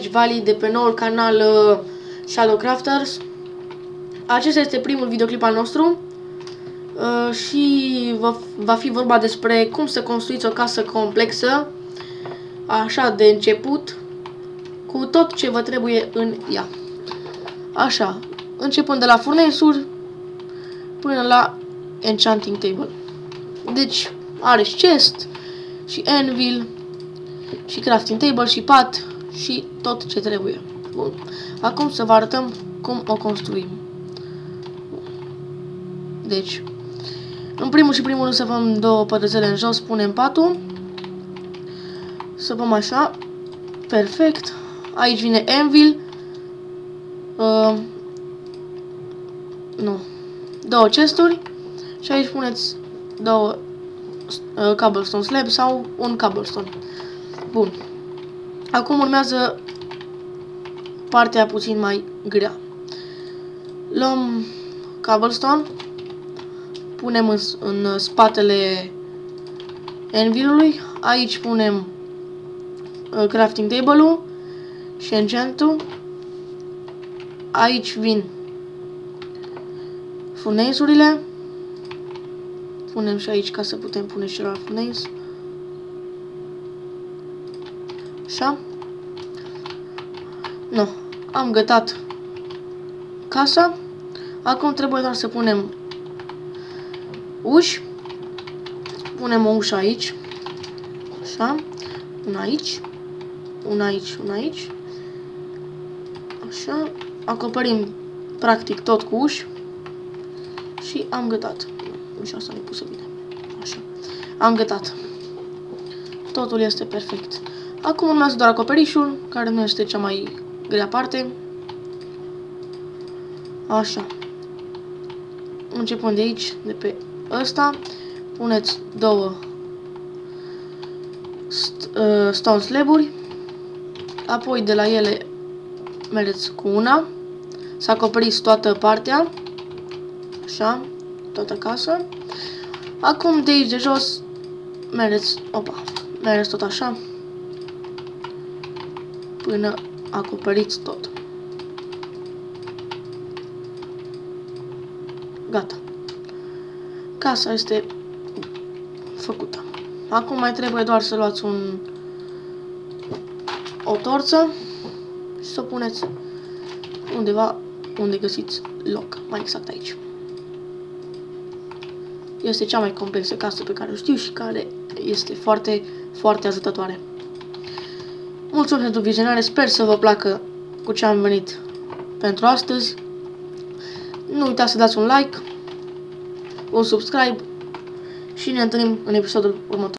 Village Valley de pe noul canal Shadow Crafters. Acesta este primul videoclip al nostru și va fi vorba despre cum să construiți o casă complexă, așa de început, cu tot ce vă trebuie în ea. Așa, începând de la furnace-uri până la enchanting table. Deci, are și chest, și anvil, și crafting table, și pat, și tot ce trebuie. Bun. Acum să vă arătăm cum o construim. Deci, în primul și primul rând săpăm două pătrățele în jos, punem patul. Săpăm așa. Perfect. Aici vine anvil. Două chesturi. Și aici puneți două cobblestone slab sau un cobblestone. Bun. Acum urmează partea puțin mai grea. Luăm cobblestone, punem în spatele anvilului. Aici punem crafting table-ul și enchant-ul. Aici vin furnace-urile. Punem și aici ca să putem pune și la furnace. Așa. Nu. Am gătat casa. Acum trebuie doar să punem uși. Punem o ușă aici. Așa. Una aici. Una aici. Una aici. Așa. Acoperim practic tot cu uși. Și am gătat. Ușa asta nu-i pusă bine. Așa. Am gătat. Totul este perfect. Acum urmează doar acoperișul, care nu este cea mai grea parte. Așa. Începând de aici, de pe ăsta, puneți două stone slab-uri. Apoi de la ele mergeți cu una. Să acoperiți toată partea. Așa. Toată casa. Acum de aici de jos mergeți tot așa până acoperiți tot. Gata. Casa este făcută. Acum mai trebuie doar să luați o torță și să o puneți undeva unde găsiți loc. Mai exact aici. Este cea mai complexă casă pe care o știu și care este foarte, foarte ajutătoare. Mulțumesc pentru vizionare, sper să vă placă cu ce am venit pentru astăzi. Nu uitați să dați un like, un subscribe și ne întâlnim în episodul următor.